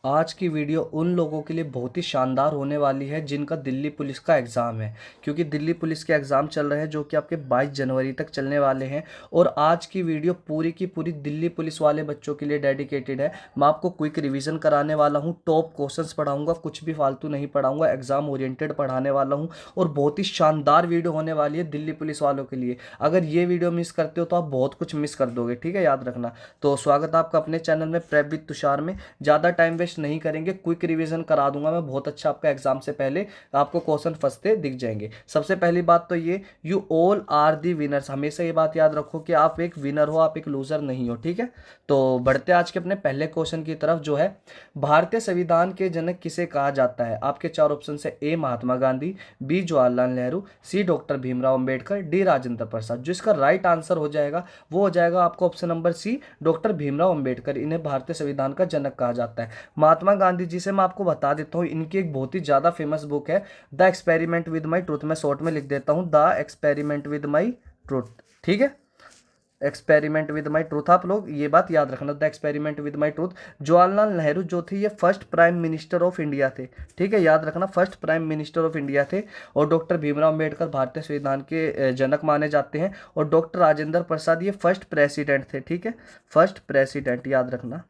आज की वीडियो उन लोगों के लिए बहुत ही शानदार होने वाली है जिनका दिल्ली पुलिस का एग्ज़ाम है, क्योंकि दिल्ली पुलिस के एग्ज़ाम चल रहे हैं जो कि आपके 22 जनवरी तक चलने वाले हैं। और आज की वीडियो पूरी की पूरी दिल्ली पुलिस वाले बच्चों के लिए डेडिकेटेड है। मैं आपको क्विक रिवीजन कराने वाला हूँ, टॉप क्वेश्चंस पढ़ाऊंगा, कुछ भी फालतू नहीं पढ़ाऊंगा, एग्जाम ओरिएंटेड पढ़ाने वाला हूँ। और बहुत ही शानदार वीडियो होने वाली है दिल्ली पुलिस वालों के लिए। अगर ये वीडियो मिस करते हो तो आप बहुत कुछ मिस कर दोगे, ठीक है, याद रखना। तो स्वागत है आपका अपने चैनल में प्रेप विद तुषार में। ज़्यादा टाइम वेस्ट नहीं करेंगे, क्विक रिवीजन करा दूंगा मैं बहुत अच्छा आपका एग्जाम से पहले। आपको क्वेश्चन फंसते दिख जाएंगे। सबसे पहली बात तो ये, you all are the winners. हमेशा ये बात याद रखो कि आप एक विनर हो, आप एक लूजर नहीं हो, ठीक है। तो बढ़ते आज के अपने पहले क्वेश्चन की तरफ, जो है भारतीय संविधान के जनक किसे कहा जाता है। आपके चार ऑप्शन है, ए महात्मा गांधी, बी जवाहरलाल नेहरू, सी डॉक्टर भीमराव अंबेडकर, डी राजेंद्र प्रसाद। जो इसका राइट आंसर हो जाएगा वो हो जाएगा आपको option number C, doctor Bhimrao Ambedkar. इन्हें भारतीय संविधान का जनक कहा जाता है। महात्मा गांधी जी से मैं आपको बता देता हूँ, इनकी एक बहुत ही ज़्यादा फेमस बुक है the experiment with my truth. मैं शॉर्ट में लिख देता हूँ, the experiment with my truth, ठीक है। एक्सपेरिमेंट विद माई ट्रूथ, आप लोग ये बात याद रखना, the experiment with my truth. Jawaharlal Nehru जो थे ये first prime minister of India थे, ठीक है, याद रखना, first prime minister of India थे। और डॉक्टर भीमराव अम्बेडकर भारतीय संविधान के जनक माने जाते हैं। और डॉक्टर राजेंद्र प्रसाद ये फर्स्ट प्रेसिडेंट थे, ठीक है, फर्स्ट प्रेसिडेंट, याद रखना।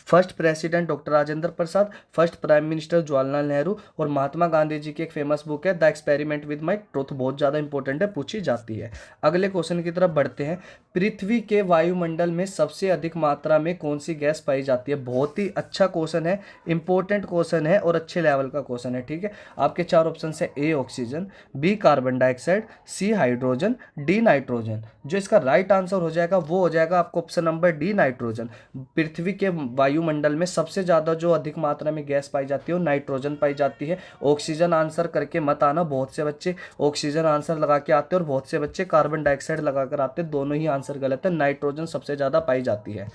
First president doctor Rajendra Prasad, first prime minister Jawaharlal Nehru. और महात्मा गांधी जी की एक फेमस बुक है the experiment with my truth, बहुत ज्यादा इंपॉर्टेंट है, पूछी जाती है। अगले क्वेश्चन की तरफ बढ़ते हैं। पृथ्वी के वायुमंडल में सबसे अधिक मात्रा में कौन सी गैस पाई जाती है। बहुत ही अच्छा क्वेश्चन है, इंपॉर्टेंट क्वेश्चन है और अच्छे लेवल का क्वेश्चन है, ठीक है। आपके चार ऑप्शन है, A oxygen, B carbon dioxide, C hydrogen, D nitrogen. जो इसका राइट आंसर हो जाएगा वो हो जाएगा आपको ऑप्शन नंबर डी, नाइट्रोजन। पृथ्वी के वायुमंडल में सबसे ज्यादा जो अधिक मात्रा में गैस पाई जाती है वो नाइट्रोजन पाई जाती है। ऑक्सीजन आंसर करके मत आना, बहुत से बच्चे ऑक्सीजन आंसर लगा के आते हैं और बहुत से बच्चे कार्बन डाइऑक्साइड लगा कर आते हैं, दोनों ही आंसर गलत है। नाइट्रोजन सबसे ज्यादा पाई जाती है।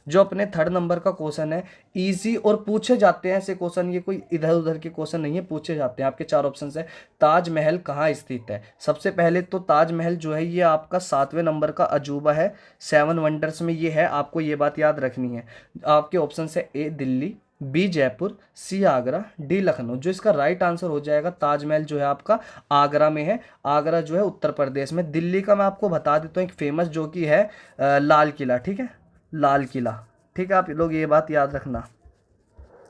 जो अपने थर्ड नंबर का क्वेश्चन है, इजी और पूछे जाते हैं ऐसे क्वेश्चन, ये कोई इधर उधर के क्वेश्चन नहीं है, पूछे जाते हैं। आपके चार ऑप्शन है, ताजमहल कहाँ स्थित है। सबसे पहले तो ताजमहल जो है ये आपका 7वें नंबर का अजूबा है, 7 वंडर्स में ये है, आपको ये बात याद रखनी है। आपके ऑप्शन है, ए दिल्ली, बी जयपुर, सी आगरा, डी लखनऊ। जो इसका राइट आंसर हो जाएगा, ताजमहल जो है आपका आगरा में है। आगरा जो है उत्तर प्रदेश में। दिल्ली का मैं आपको बता देता हूँ एक फेमस जो कि है लाल किला, ठीक है, लाल किला, ठीक है, आप लोग ये बात याद रखना,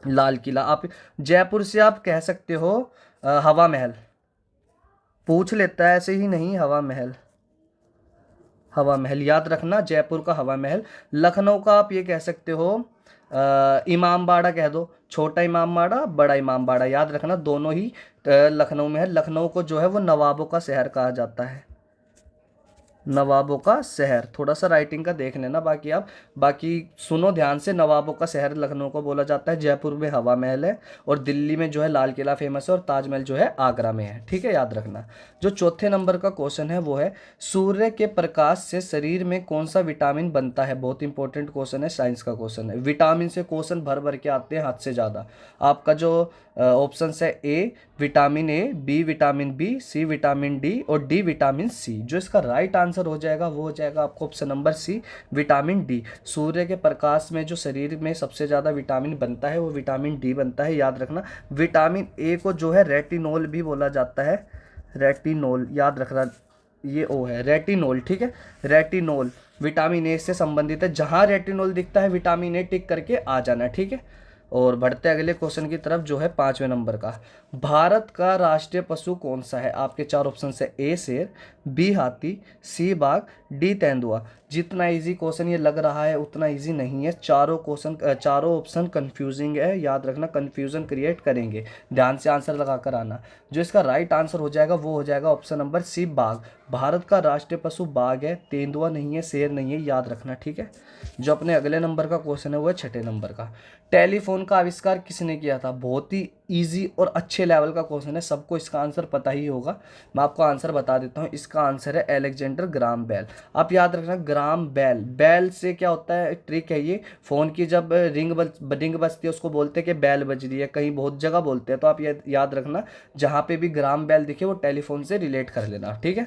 लाल किला। आप जयपुर से आप कह सकते हो हवा महल, पूछ लेता है ऐसे ही नहीं, हवा महल, हवा महल याद रखना, जयपुर का हवा महल। लखनऊ का आप ये कह सकते हो इमाम बाड़ा कह दो, छोटा इमाम बाड़ा, बड़ा इमाम बाड़ा, याद रखना, दोनों ही लखनऊ में है। लखनऊ को जो है वो नवाबों का शहर कहा जाता है, नवाबों का शहर। थोड़ा सा राइटिंग का देख लेना, बाकी आप बाकी सुनो ध्यान से। नवाबों का शहर लखनऊ को बोला जाता है। जयपुर में हवा महल है और दिल्ली में जो है लाल किला फेमस है और ताजमहल जो है आगरा में है, ठीक है, याद रखना। जो चौथे नंबर का क्वेश्चन है वो है, सूर्य के प्रकाश से शरीर में कौन सा विटामिन बनता है। बहुत इंपॉर्टेंट क्वेश्चन है, साइंस का क्वेश्चन है। विटामिन से क्वेश्चन भर भर के आते हैं हद से ज़्यादा। आपका जो ऑप्शन है, A vitamin A, B vitamin B, C vitamin D और डी विटामिन सी। जो इसका राइट आंसर हो जाएगा वो हो जाएगा आपको option number C, vitamin D. सूर्य के प्रकाश में जो शरीर में सबसे ज़्यादा विटामिन बनता है वो विटामिन डी बनता है, याद रखना। विटामिन ए को जो है रेटिनोल भी बोला जाता है, रेटिनोल, याद रखना, ये ओ है रेटिनोल, ठीक है, रेटिनोल विटामिन ए से संबंधित है। जहाँ रेटिनोल दिखता है विटामिन ए टिक करके आ जाना, ठीक है। और बढ़ते अगले क्वेश्चन की तरफ, जो है 5वें नंबर का, भारत का राष्ट्रीय पशु कौन सा है। आपके चार ऑप्शन है, ए शेर, बी हाथी, सी बाघ, डी तेंदुआ। जितना इजी क्वेश्चन ये लग रहा है उतना इजी नहीं है। चारों ऑप्शन कंफ्यूजिंग है, याद रखना, कंफ्यूजन क्रिएट करेंगे, ध्यान से आंसर लगा कर आना। जो इसका राइट आंसर हो जाएगा वो हो जाएगा ऑप्शन नंबर सी, बाघ। भारत का राष्ट्रीय पशु बाघ है, तेंदुआ नहीं है, शेर नहीं है, याद रखना, ठीक है। जो अपने अगले नंबर का क्वेश्चन है वो है 6ठे नंबर का, टेलीफोन का आविष्कार किसने किया था। बहुत ही इजी और अच्छे लेवल का क्वेश्चन है, सबको इसका आंसर पता ही होगा। मैं आपको आंसर बता देता हूँ, इसका आंसर है अलेक्जेंडर ग्राम बेल। आप याद रखना, ग्राम बेल, बेल से क्या होता है, ट्रिक है ये, फ़ोन की जब रिंग बजती है उसको बोलते हैं कि बेल बज रही है, कहीं बहुत जगह बोलते हैं। तो आप ये याद रखना, जहाँ पे भी ग्राम बेल दिखे वो टेलीफोन से रिलेट कर लेना, ठीक है।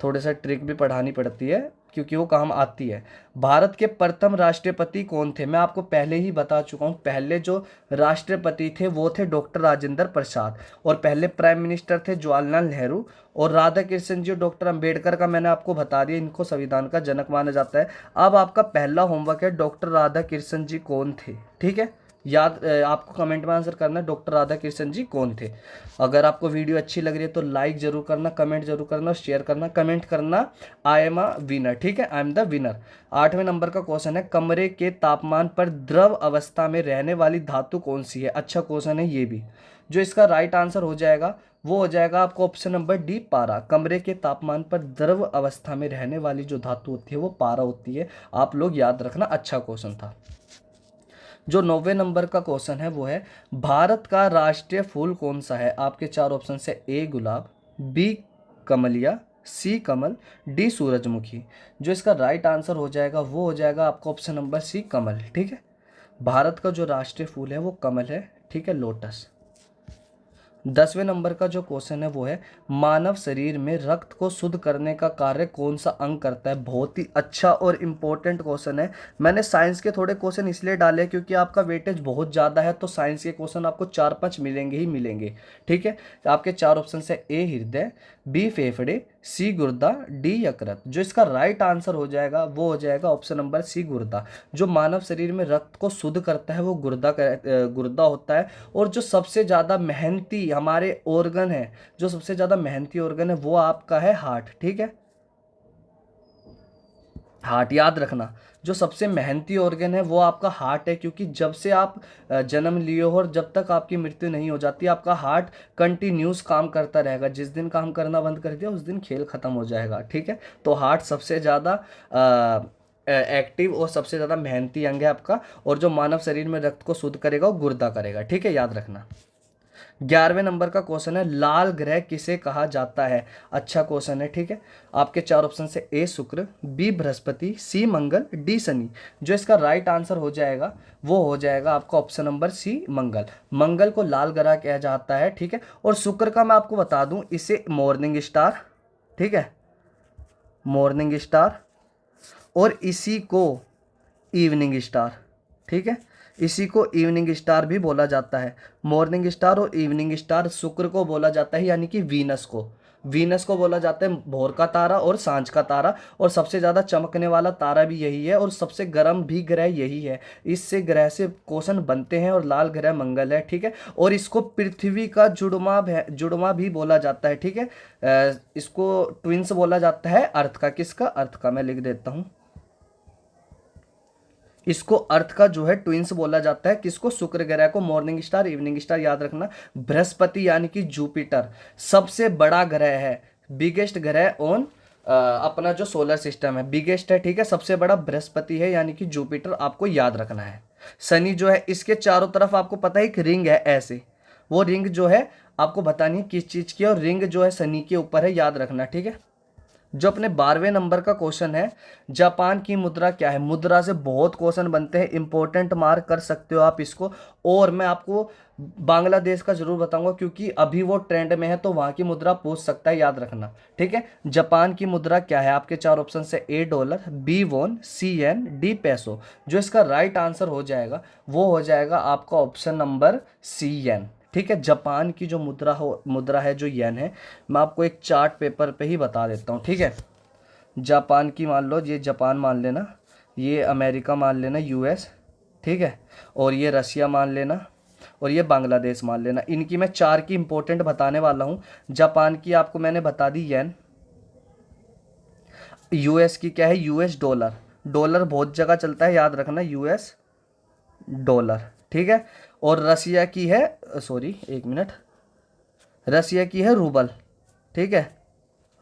थोड़ा सा ट्रिक भी पढ़ानी पड़ती है, क्योंकि वो काम आती है। भारत के प्रथम राष्ट्रपति कौन थे? मैं आपको पहले ही बता चुका हूँ, पहले जो राष्ट्रपति थे वो थे डॉक्टर राजेंद्र प्रसाद, और पहले प्राइम मिनिस्टर थे जवाहरलाल नेहरू, और राधा कृष्ण जी और डॉक्टर अंबेडकर का मैंने आपको बता दिया, इनको संविधान का जनक माना जाता है। अब आपका पहला होमवर्क है डॉक्टर राधा कृष्ण जी कौन थे, ठीक है। याद आपको कमेंट में आंसर करना है डॉक्टर राधा कृष्ण जी कौन थे। अगर आपको वीडियो अच्छी लग रही है तो लाइक जरूर करना, कमेंट जरूर करना, शेयर करना, कमेंट करना आई एम अ विनर, ठीक है, आई एम द विनर। 8वें नंबर का क्वेश्चन है, कमरे के तापमान पर द्रव अवस्था में रहने वाली धातु कौन सी है? अच्छा क्वेश्चन है ये भी। जो इसका राइट आंसर हो जाएगा वो हो जाएगा आपको ऑप्शन नंबर डी, पारा। कमरे के तापमान पर द्रव अवस्था में रहने वाली जो धातु होती है वो पारा होती है। आप लोग याद रखना, अच्छा क्वेश्चन था। जो 9वें नंबर का क्वेश्चन है वो है, भारत का राष्ट्रीय फूल कौन सा है? आपके चार ऑप्शन है, ए गुलाब, बी कमलिया, सी कमल, डी सूरजमुखी। जो इसका राइट आंसर हो जाएगा वो हो जाएगा आपका ऑप्शन नंबर सी, कमल, ठीक है। भारत का जो राष्ट्रीय फूल है वो कमल है, ठीक है, लोटस। 10वें नंबर का जो क्वेश्चन है वो है, मानव शरीर में रक्त को शुद्ध करने का कार्य कौन सा अंग करता है? बहुत ही अच्छा और इम्पोर्टेंट क्वेश्चन है। मैंने साइंस के थोड़े क्वेश्चन इसलिए डाले क्योंकि आपका वेटेज बहुत ज़्यादा है, तो साइंस के क्वेश्चन आपको 4-5 मिलेंगे ही मिलेंगे, ठीक है। तो आपके चार ऑप्शन है, ए हृदय, बी फेफड़े, सी गुर्दा, डी यकृत। जो इसका राइट आंसर हो जाएगा वो हो जाएगा ऑप्शन नंबर सी, गुर्दा। जो मानव शरीर में रक्त को शुद्ध करता है वो गुर्दा होता है। और जो सबसे ज़्यादा मेहनती हमारे ऑर्गन है, जो सबसे ज़्यादा मेहनती ऑर्गन है वो आपका है हार्ट, ठीक है, हार्ट। याद रखना, जो सबसे मेहनती ऑर्गन है वो आपका हार्ट है, क्योंकि जब से आप जन्म लिए हो और जब तक आपकी मृत्यु नहीं हो जाती आपका हार्ट कंटिन्यूस काम करता रहेगा। जिस दिन काम करना बंद कर दिया उस दिन खेल खत्म हो जाएगा, ठीक है। तो हार्ट सबसे ज़्यादा एक्टिव और सबसे ज़्यादा मेहनती अंग है आपका, और जो मानव शरीर में रक्त को शुद्ध करेगा वो गुर्दा करेगा, ठीक है, याद रखना। 11वें नंबर का क्वेश्चन है, लाल ग्रह किसे कहा जाता है? अच्छा क्वेश्चन है, ठीक है। आपके चार ऑप्शन से, ए शुक्र, बी बृहस्पति, सी मंगल, डी शनि। जो इसका राइट आंसर हो जाएगा वो हो जाएगा आपका ऑप्शन नंबर सी, मंगल। मंगल को लाल ग्रह कहा जाता है, ठीक है। और शुक्र का मैं आपको बता दूं, इसे मॉर्निंग स्टार, ठीक है, मॉर्निंग स्टार, और इसी को इवनिंग स्टार, ठीक है, इसी को इवनिंग स्टार भी बोला जाता है। मॉर्निंग स्टार और इवनिंग स्टार शुक्र को बोला जाता है, यानी कि वीनस को बोला जाता है भोर का तारा और सांझ का तारा। और सबसे ज़्यादा चमकने वाला तारा भी यही है, और सबसे गर्म भी ग्रह यही है। इससे ग्रह से क्वेश्चन बनते हैं, और लाल ग्रह मंगल है, ठीक है। और इसको पृथ्वी का जुड़वा भी बोला जाता है, ठीक है। इसको ट्विंस बोला जाता है अर्थ का। किसका? अर्थ का। मैं लिख देता हूँ, इसको अर्थ का जो है ट्विंस बोला जाता है। किसको? शुक्र ग्रह को। मॉर्निंग स्टार, इवनिंग स्टार याद रखना। बृहस्पति यानी कि जुपिटर सबसे बड़ा ग्रह है, बिगेस्ट ग्रह ऑन अपना जो सोलर सिस्टम है, बिगेस्ट है, ठीक है। सबसे बड़ा बृहस्पति है, यानी कि जुपिटर, आपको याद रखना है। शनि जो है इसके चारों तरफ आपको पता है एक रिंग है ऐसे, वो रिंग जो है आपको बतानी है किस चीज की, और रिंग जो है शनि के ऊपर है, याद रखना, ठीक है। जो अपने 12वें नंबर का क्वेश्चन है, जापान की मुद्रा क्या है? मुद्रा से बहुत क्वेश्चन बनते हैं, इंपॉर्टेंट मार्क कर सकते हो आप इसको। और मैं आपको बांग्लादेश का जरूर बताऊंगा क्योंकि अभी वो ट्रेंड में है, तो वहां की मुद्रा पूछ सकता है, याद रखना, ठीक है। जापान की मुद्रा क्या है? आपके चार ऑप्शन है, A dollar, B von, C yen, D पैसो। जो इसका राइट आंसर हो जाएगा वो हो जाएगा आपका ऑप्शन नंबर सी, येन, ठीक है। जापान की जो मुद्रा है जो येन है, मैं आपको एक चार्ट पेपर पे ही बता देता हूँ, ठीक है। जापान की मान लो, ये जापान मान लेना, ये अमेरिका मान लेना, यूएस, ठीक है, और ये रसिया मान लेना, और ये बांग्लादेश मान लेना। इनकी मैं चार की इंपॉर्टेंट बताने वाला हूँ। जापान की आपको मैंने बता दी येन, यूएस की क्या है? US dollar. डॉलर बहुत जगह चलता है, याद रखना, यूएस डॉलर, ठीक है। और रसिया की है, सॉरी एक मिनट, रसिया की है रूबल, ठीक है,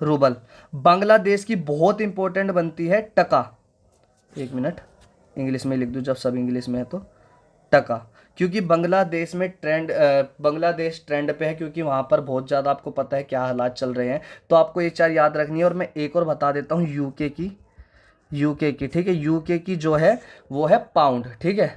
रूबल। बांग्लादेश की बहुत इंपॉर्टेंट बनती है टका। एक मिनट, इंग्लिश में लिख दूं जब सब इंग्लिश में है तो, टका। क्योंकि बांग्लादेश में बांग्लादेश ट्रेंड पे है, क्योंकि वहाँ पर बहुत ज़्यादा आपको पता है क्या हालात चल रहे हैं। तो आपको ये चार याद रखनी है। और मैं एक और बता देता हूँ, यूके की, ठीक है। यूके की जो है वो है पाउंड, ठीक है,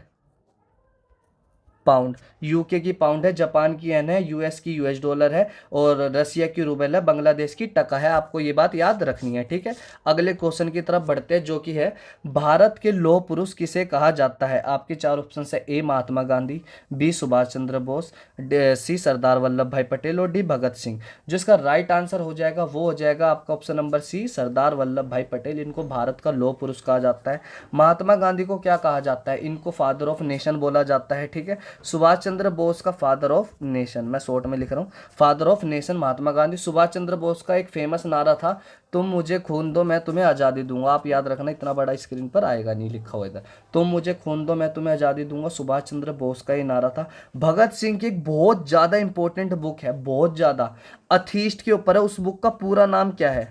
पाउंड। यूके की पाउंड है, जापान की येन है, यूएस की यूएस डॉलर है और रसिया की रूबल है, बांग्लादेश की टका है। आपको ये बात याद रखनी है, ठीक है। अगले क्वेश्चन की तरफ बढ़ते हैं, जो कि है भारत के लौह पुरुष किसे कहा जाता है। आपके चार ऑप्शन है, ए महात्मा गांधी, बी सुभाष चंद्र बोस, सी सरदार वल्लभ भाई पटेल और डी भगत सिंह। जो इसका राइट आंसर हो जाएगा वो हो जाएगा आपका ऑप्शन नंबर सी, सरदार वल्लभ भाई पटेल। इनको भारत का लौह पुरुष कहा जाता है। महात्मा गांधी को क्या कहा जाता है, इनको फादर ऑफ नेशन बोला जाता है, ठीक है। सुभाष चंद्र बोस का फादर ऑफ नेशन, मैं शॉर्ट में लिख रहा हूँ, father of nation Mahatma Gandhi. Subhash Chandra Bose का एक फेमस नारा था, तुम मुझे खून दो मैं तुम्हें आज़ादी दूंगा। आप याद रखना, इतना बड़ा स्क्रीन पर आएगा नहीं लिखा हुआ इधर, तुम मुझे खून दो मैं तुम्हें आज़ादी दूंगा। सुभाष चंद्र बोस का ये नारा था। भगत सिंह की एक बहुत ज़्यादा इंपॉर्टेंट बुक है, बहुत ज़्यादा, अथीस्ट के ऊपर है। उस बुक का पूरा नाम क्या है,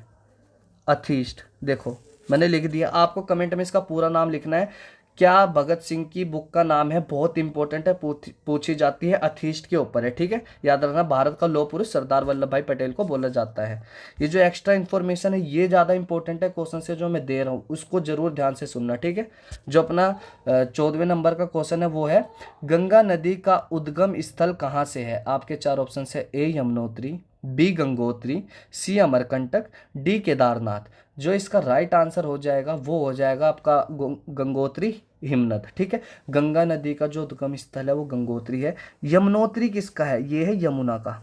अथीस्ट। देखो मैंने लिख दिया, आपको कमेंट में इसका पूरा नाम लिखना है। क्या भगत सिंह की बुक का नाम है, बहुत इंपॉर्टेंट है, पूछी जाती है, अथीस्ट के ऊपर है, ठीक है। याद रखना, भारत का लौह पुरुष सरदार वल्लभ भाई पटेल को बोला जाता है। ये जो एक्स्ट्रा इन्फॉर्मेशन है ये ज़्यादा इंपॉर्टेंट है क्वेश्चन से जो मैं दे रहा हूँ, उसको जरूर ध्यान से सुनना, ठीक है। जो अपना 14वें नंबर का क्वेश्चन है वो है, गंगा नदी का उद्गम स्थल कहाँ से है। आपके चार ऑप्शन है, ए यमुनोत्री, बी गंगोत्री, सी अमरकंटक, डी केदारनाथ। जो इसका राइट आंसर हो जाएगा वो हो जाएगा आपका गंगोत्री हिमनद, ठीक है। गंगा नदी का जो उद्गम स्थल है वो गंगोत्री है। यमुनोत्री किसका है, ये है यमुना का,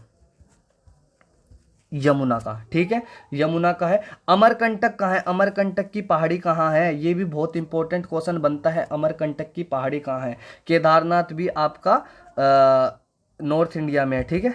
यमुना का, ठीक है, यमुना का है। अमरकंटक कहाँ है, अमरकंटक की पहाड़ी कहाँ है, ये भी बहुत इंपॉर्टेंट क्वेश्चन बनता है, अमरकंटक की पहाड़ी कहाँ है। केदारनाथ भी आपका नॉर्थ इंडिया में है, ठीक है।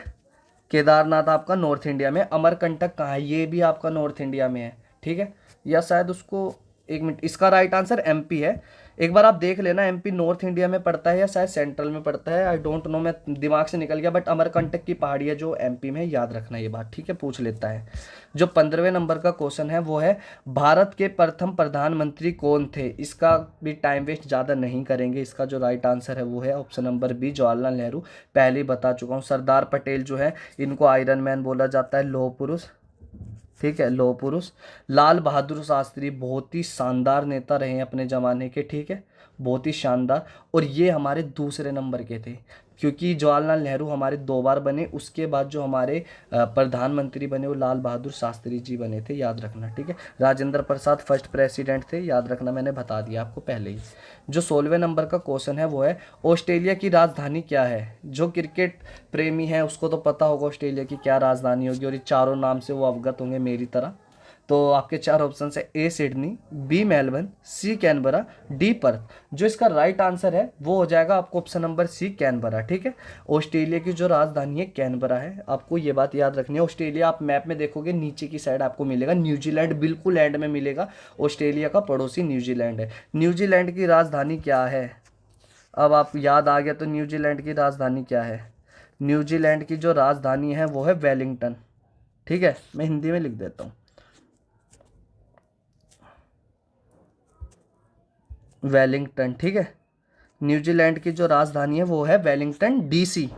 केदारनाथ आपका नॉर्थ इंडिया में, अमरकंटक कहाँ है, ये भी आपका नॉर्थ इंडिया में है, ठीक है। या शायद उसको, एक मिनट, इसका राइट आंसर एमपी है। एक बार आप देख लेना, एमपी नॉर्थ इंडिया में पड़ता है या शायद सेंट्रल में पड़ता है, आई डोंट नो, मैं दिमाग से निकल गया, बट अमरकंटक की पहाड़ी है जो एमपी में, याद रखना ये बात, ठीक है, पूछ लेता है। जो 15वें नंबर का क्वेश्चन है वो है, भारत के प्रथम प्रधानमंत्री कौन थे। इसका भी टाइम वेस्ट ज़्यादा नहीं करेंगे, इसका जो राइट आंसर है वो है option number B, Jawaharlal Nehru. पहले ही बता चुका हूँ, सरदार पटेल जो है इनको आयरन मैन बोला जाता है, लौह पुरुष, ठीक है, लौह पुरुष। लाल बहादुर शास्त्री बहुत ही शानदार नेता रहे हैं अपने ज़माने के, ठीक है, बहुत ही शानदार। और ये हमारे दूसरे नंबर के थे, क्योंकि जवाहरलाल नेहरू हमारे 2 बार बने, उसके बाद जो हमारे प्रधानमंत्री बने वो लाल बहादुर शास्त्री जी बने थे, याद रखना, ठीक है। राजेंद्र प्रसाद फर्स्ट प्रेसिडेंट थे, याद रखना, मैंने बता दिया आपको पहले ही। जो 16वें नंबर का क्वेश्चन है वो है, ऑस्ट्रेलिया की राजधानी क्या है। जो क्रिकेट प्रेमी है उसको तो पता होगा ऑस्ट्रेलिया की क्या राजधानी होगी, और ये चारों नाम से वो अवगत होंगे मेरी तरह। तो आपके चार ऑप्शन है, A Sydney, B Melbourne, C Canberra, D Perth. जो इसका राइट आंसर है वो हो जाएगा आपको ऑप्शन नंबर सी, कैनबरा, ठीक है। ऑस्ट्रेलिया की जो राजधानी है कैनबरा है, आपको ये बात याद रखनी है। ऑस्ट्रेलिया आप मैप में देखोगे नीचे की साइड आपको मिलेगा, न्यूजीलैंड बिल्कुल एंड में मिलेगा, ऑस्ट्रेलिया का पड़ोसी न्यूजीलैंड है। न्यूजीलैंड की राजधानी क्या है, अब आप याद आ गया तो न्यूजीलैंड की राजधानी क्या है। न्यूजीलैंड की जो राजधानी है वो है वेलिंगटन, ठीक है, मैं हिंदी में लिख देता हूँ, वेलिंगटन, ठीक है। न्यूजीलैंड की जो राजधानी है वो है Wellington DC,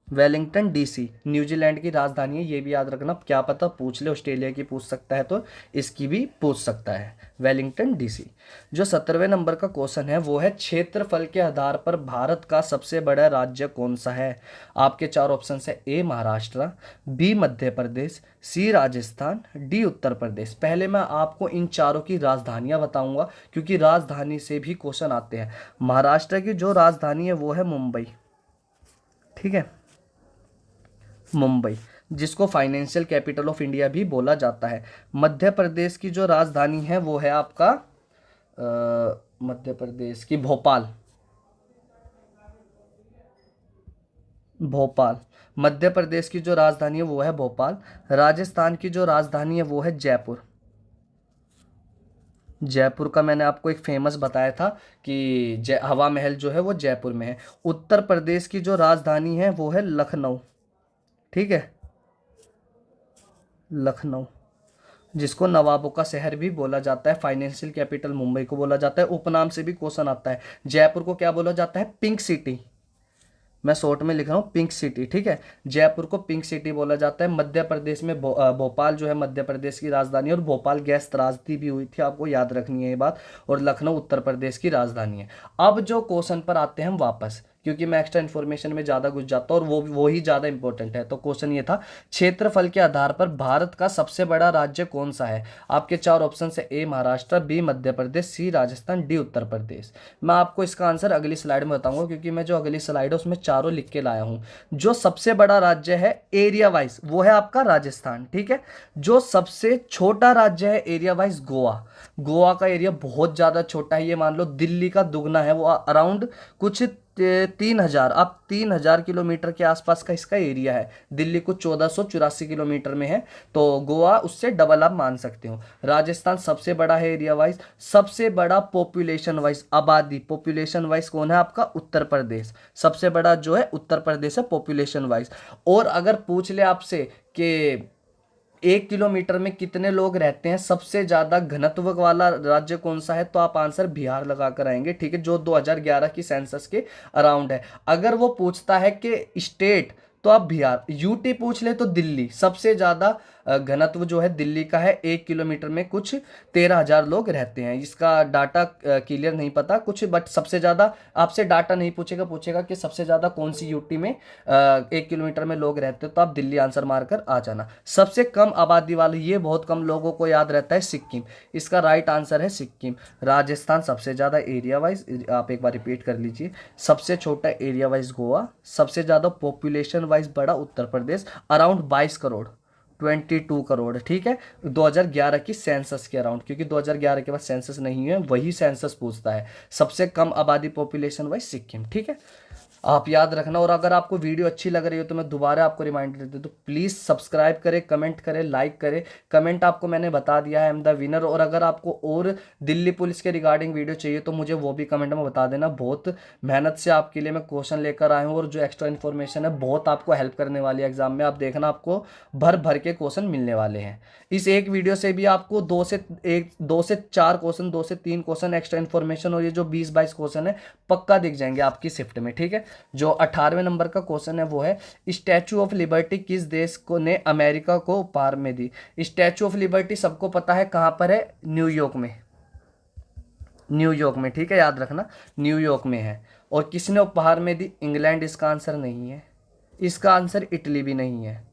Wellington DC New Zealand की राजधानी है, ये भी याद रखना, क्या पता पूछ ले, ऑस्ट्रेलिया की पूछ सकता है तो इसकी भी पूछ सकता है, वेलिंगटन डीसी। जो 17वें नंबर का क्वेश्चन है वो है, क्षेत्रफल के आधार पर भारत का सबसे बड़ा राज्य कौन सा है। आपके चार ऑप्शन है, ए महाराष्ट्र, बी मध्य प्रदेश, सी राजस्थान, डी उत्तर प्रदेश। पहले मैं आपको इन चारों की राजधानियां बताऊंगा क्योंकि राजधानी से भी क्वेश्चन आते हैं। महाराष्ट्र की जो राजधानी है वो है मुंबई, ठीक है, मुंबई, जिसको फाइनेंशियल कैपिटल ऑफ इंडिया भी बोला जाता है। मध्य प्रदेश की जो राजधानी है वो है आपका मध्य प्रदेश की भोपाल, भोपाल, मध्य प्रदेश की जो राजधानी है वो है भोपाल। राजस्थान की जो राजधानी है वो है जयपुर, जयपुर का मैंने आपको एक फेमस बताया था कि हवा महल जो है वो जयपुर में है। उत्तर प्रदेश की जो राजधानी है वो है लखनऊ, ठीक है, लखनऊ, जिसको नवाबों का शहर भी बोला जाता है, फाइनेंशियल कैपिटल मुंबई को बोला जाता है। उपनाम से भी क्वेश्चन आता है। जयपुर को क्या बोला जाता है, पिंक सिटी, मैं शॉर्ट में लिख रहा हूँ पिंक सिटी, ठीक है, जयपुर को पिंक सिटी बोला जाता है। मध्य प्रदेश में भोपाल जो है मध्य प्रदेश की राजधानी है, और भोपाल गैस त्रासदी भी हुई थी, आपको याद रखनी है ये बात। और लखनऊ उत्तर प्रदेश की राजधानी है। अब जो क्वेश्चन पर आते हैं हम वापस, क्योंकि मैं एक्स्ट्रा इन्फॉर्मेशन में ज़्यादा घुस जाता हूँ और वो ही ज़्यादा इंपॉर्टेंट है। तो क्वेश्चन ये था, क्षेत्रफल के आधार पर भारत का सबसे बड़ा राज्य कौन सा है? आपके चार ऑप्शन है, ए महाराष्ट्र, बी मध्य प्रदेश, सी राजस्थान, डी उत्तर प्रदेश। मैं आपको इसका आंसर अगली स्लाइड में बताऊंगा, क्योंकि मैं जो अगली स्लाइड है उसमें चारों लिख के लाया हूं। जो सबसे बड़ा राज्य है एरिया वाइज वो है आपका राजस्थान, ठीक है। जो सबसे छोटा राज्य है एरिया वाइज, गोवा। गोवा का एरिया बहुत ज्यादा छोटा है, ये मान लो दिल्ली का दुगना है। वो अराउंड कुछ 3,000, आप 3,000 किलोमीटर के आसपास का इसका एरिया है। दिल्ली कुछ 1484 किलोमीटर में है, तो गोवा उससे डबल आप मान सकते हो। राजस्थान सबसे बड़ा है एरिया वाइज। सबसे बड़ा पॉपुलेशन वाइज, आबादी पॉपुलेशन वाइज कौन है आपका? उत्तर प्रदेश। सबसे बड़ा जो है उत्तर प्रदेश है पॉपुलेशन वाइज। और अगर पूछ ले आपसे कि 1 किलोमीटर में कितने लोग रहते हैं, सबसे ज्यादा घनत्व वाला राज्य कौन सा है, तो आप आंसर बिहार लगा कर आएंगे, ठीक है, जो 2011 की सेंसस के अराउंड है। अगर वो पूछता है कि स्टेट, तो आप बिहार। यूटी पूछ ले तो दिल्ली। सबसे ज्यादा घनत्व जो है दिल्ली का है, 1 किलोमीटर में कुछ 13,000 लोग रहते हैं। इसका डाटा क्लियर नहीं पता कुछ, बट सबसे ज्यादा आपसे डाटा नहीं पूछेगा, पूछेगा कि सबसे ज्यादा कौन सी यूटी में 1 किलोमीटर में लोग रहते हैं, तो आप दिल्ली आंसर मारकर आ जाना। सबसे कम आबादी वाले, ये बहुत कम लोगों को याद रहता है, सिक्किम। इसका राइट आंसर है सिक्किम। राजस्थान सबसे ज्यादा एरिया वाइज, आप एक बार रिपीट कर लीजिए, सबसे छोटा एरिया वाइज गोवा, सबसे ज्यादा पॉपुलेशन वाइज बड़ा उत्तर प्रदेश, अराउंड 22 करोड़, 22 करोड़, ठीक है, 2011 की सेंसस के अराउंड, क्योंकि 2011 के बाद सेंसस नहीं है, वही सेंसस पूछता है। सबसे कम आबादी पॉपुलेशन वाइज सिक्किम, ठीक है, आप याद रखना। और अगर आपको वीडियो अच्छी लग रही हो तो मैं दोबारा आपको रिमाइंडर देता हूं, तो प्लीज़ सब्सक्राइब करें, कमेंट करें, लाइक करें। कमेंट आपको मैंने बता दिया है, आई एम द विनर। और अगर आपको और दिल्ली पुलिस के रिगार्डिंग वीडियो चाहिए तो मुझे वो भी कमेंट में बता देना। बहुत मेहनत से आपके लिए मैं क्वेश्चन लेकर आया हूँ, और जो एक्स्ट्रा इन्फॉर्मेशन है बहुत आपको हेल्प करने वाली है एग्जाम में। आप देखना, आपको भर भर के क्वेश्चन मिलने वाले हैं। इस एक वीडियो से भी आपको 2 से 4 क्वेश्चन, 2 से 3 क्वेश्चन एक्स्ट्रा इन्फॉर्मेशन, और ये जो 20-22 क्वेश्चन है पक्का दिख जाएंगे आपकी शिफ्ट में, ठीक है। जो 18वें नंबर का क्वेश्चन है वो है, स्टैचू ऑफ लिबर्टी किस देश को ने अमेरिका को उपहार में दी? स्टैचू ऑफ लिबर्टी सबको पता है कहां पर है, न्यूयॉर्क में। न्यूयॉर्क में, ठीक है, याद रखना, न्यूयॉर्क में है। और किसने उपहार में दी? इंग्लैंड इसका आंसर नहीं है, इसका आंसर इटली भी नहीं है।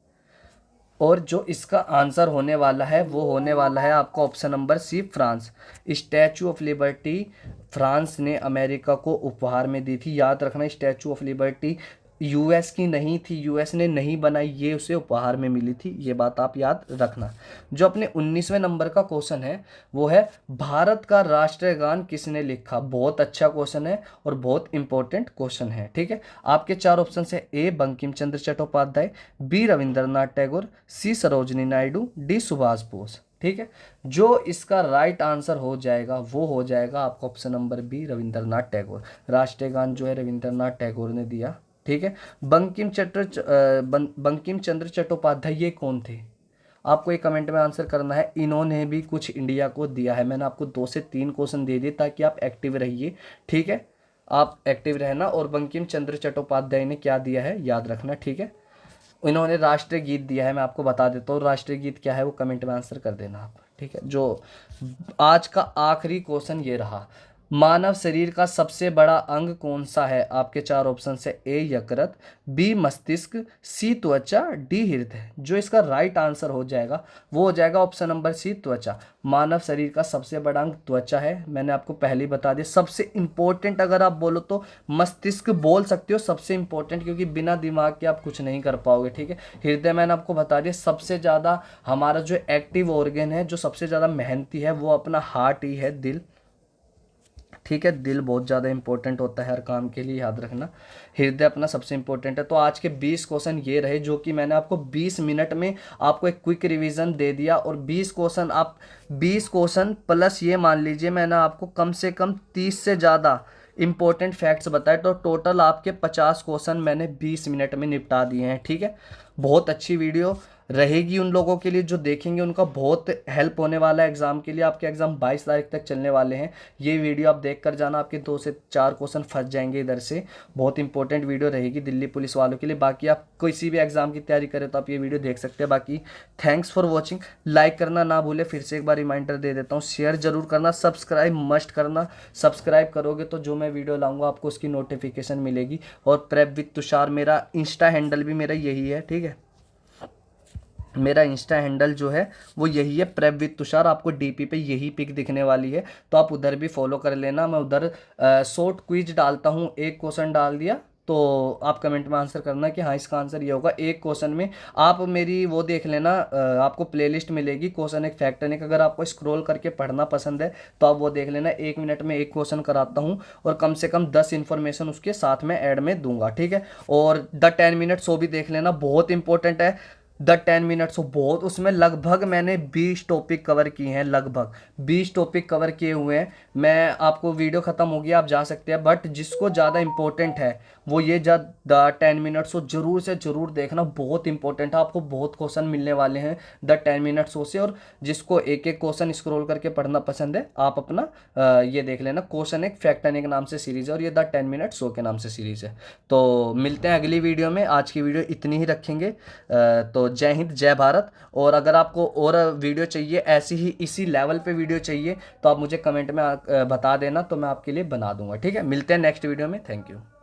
और जो इसका आंसर होने वाला है वो होने वाला है आपका option number C, France. Statue of liberty France ने अमेरिका को उपहार में दी थी। याद रखना, स्टैचू ऑफ लिबर्टी यूएस की नहीं थी, यूएस ने नहीं बनाई, ये उसे उपहार में मिली थी, ये बात आप याद रखना। जो अपने 19वें नंबर का क्वेश्चन है वो है, भारत का राष्ट्रीय गान किसने लिखा? बहुत अच्छा क्वेश्चन है और बहुत इंपॉर्टेंट क्वेश्चन है, ठीक है। आपके चार ऑप्शन है, ए बंकिम चंद्र चट्टोपाध्याय, बी रविंद्रनाथ टैगोर, सी सरोजनी नायडू, डी सुभाष बोस, ठीक है। जो इसका राइट आंसर हो जाएगा वो हो जाएगा आपका option number B, Rabindranath Tagore. राष्ट्रीय गान जो है रविंद्रनाथ टैगोर ने दिया, ठीक है। बंकिम चंद्र चट्टोपाध्याय ये कौन थे? आपको एक कमेंट में आंसर करना है। इन्होंने भी कुछ इंडिया को दिया है। मैंने आपको 2 से 3 क्वेश्चन दे दिए ताकि आप एक्टिव रहिए, ठीक है, आप एक्टिव रहना। और बंकिम चंद्र चट्टोपाध्याय ने क्या दिया है याद रखना, ठीक है। इन्होंने राष्ट्रीय गीत दिया है, मैं आपको बता देता हूँ राष्ट्रीय गीत क्या है, वो कमेंट में आंसर कर देना आप, ठीक है। जो आज का आखिरी क्वेश्चन ये रहा, मानव शरीर का सबसे बड़ा अंग कौन सा है? आपके चार ऑप्शन है, ए यकृत, बी मस्तिष्क, सी त्वचा, डी हृदय। जो इसका राइट आंसर हो जाएगा वो हो जाएगा ऑप्शन नंबर सी, त्वचा। मानव शरीर का सबसे बड़ा अंग त्वचा है, मैंने आपको पहले ही बता दिया। सबसे इंपॉर्टेंट अगर आप बोलो तो मस्तिष्क बोल सकते हो, सबसे इंपॉर्टेंट, क्योंकि बिना दिमाग के आप कुछ नहीं कर पाओगे, ठीक है। हृदय मैंने आपको बता दिया, सबसे ज़्यादा हमारा जो एक्टिव ऑर्गन है, जो सबसे ज़्यादा मेहनती है, वो अपना हार्ट ही है, दिल, ठीक है। दिल बहुत ज़्यादा इंपॉर्टेंट होता है हर काम के लिए, याद रखना। हृदय अपना सबसे इंपॉर्टेंट है। तो आज के 20 क्वेश्चन ये रहे, जो कि मैंने आपको 20 मिनट में आपको एक क्विक रिवीजन दे दिया। और 20 क्वेश्चन आप 20 क्वेश्चन प्लस ये मान लीजिए मैंने आपको कम से कम 30 से ज़्यादा इंपॉर्टेंट फैक्ट्स बताए, तो टोटल आपके 50 क्वेश्चन मैंने 20 मिनट में निपटा दिए हैं, ठीक है। बहुत अच्छी वीडियो रहेगी उन लोगों के लिए जो देखेंगे, उनका बहुत हेल्प होने वाला है एग्ज़ाम के लिए। आपके एग्ज़ाम 22 तारीख तक चलने वाले हैं। ये वीडियो आप देख कर जाना, आपके 2 से 4 क्वेश्चन फंस जाएंगे इधर से। बहुत इंपॉर्टेंट वीडियो रहेगी दिल्ली पुलिस वालों के लिए। बाकी आप किसी भी एग्ज़ाम की तैयारी करें तो आप ये वीडियो देख सकते हैं। बाकी थैंक्स फॉर वॉचिंग। लाइक करना ना भूले, फिर से एक बार रिमाइंडर दे देता हूँ, शेयर जरूर करना, सब्सक्राइब मस्ट करना। सब्सक्राइब करोगे तो जो मैं वीडियो लाऊंगा आपको उसकी नोटिफिकेशन मिलेगी। और प्रेप विद तुषार मेरा इंस्टा हैंडल भी मेरा यही है, ठीक है। मेरा इंस्टा हैंडल जो है वो यही है, प्रेप विद तुषार। आपको डीपी पे यही पिक दिखने वाली है, तो आप उधर भी फॉलो कर लेना। मैं उधर शॉर्ट क्विज डालता हूँ, एक क्वेश्चन डाल दिया तो आप कमेंट में आंसर करना कि हाँ इसका आंसर ये होगा। एक क्वेश्चन में आप मेरी वो देख लेना, आपको प्लेलिस्ट मिलेगी क्वेश्चन एक फैक्ट एक। अगर आपको स्क्रॉल करके पढ़ना पसंद है तो आप वो देख लेना। 1 मिनट में एक क्वेश्चन कराता हूँ और कम से कम 10 इन्फॉर्मेशन उसके साथ में ऐड में दूंगा, ठीक है। और द 10 मिनट शो भी देख लेना, बहुत इंपॉर्टेंट है द 10 मिनट्स। बहुत, उसमें लगभग मैंने 20 टॉपिक कवर किए हैं, लगभग 20 टॉपिक कवर किए हुए हैं। मैं आपको वीडियो ख़त्म हो गया, आप जा सकते हैं, बट जिसको ज़्यादा इंपॉर्टेंट है वो ये द 10 मिनट्स को जरूर से ज़रूर देखना। बहुत इंपॉर्टेंट है, आपको बहुत क्वेश्चन मिलने वाले हैं द 10 मिनट्स से। और जिसको एक एक क्वेश्चन स्क्रॉल करके पढ़ना पसंद है, आप अपना ये देख लेना, क्वेश्चन एक फैक्ट एन एक नाम से सीरीज़ है और ये द 10 मिनट्स शो के नाम से सीरीज़ है। तो मिलते हैं अगली वीडियो में। आज की वीडियो इतनी ही रखेंगे। तो जय हिंद, जय भारत। और अगर आपको और वीडियो चाहिए ऐसी ही, इसी लेवल पे वीडियो चाहिए, तो आप मुझे कमेंट में बता देना, तो मैं आपके लिए बना दूंगा, ठीक है। मिलते हैं नेक्स्ट वीडियो में। Thank you.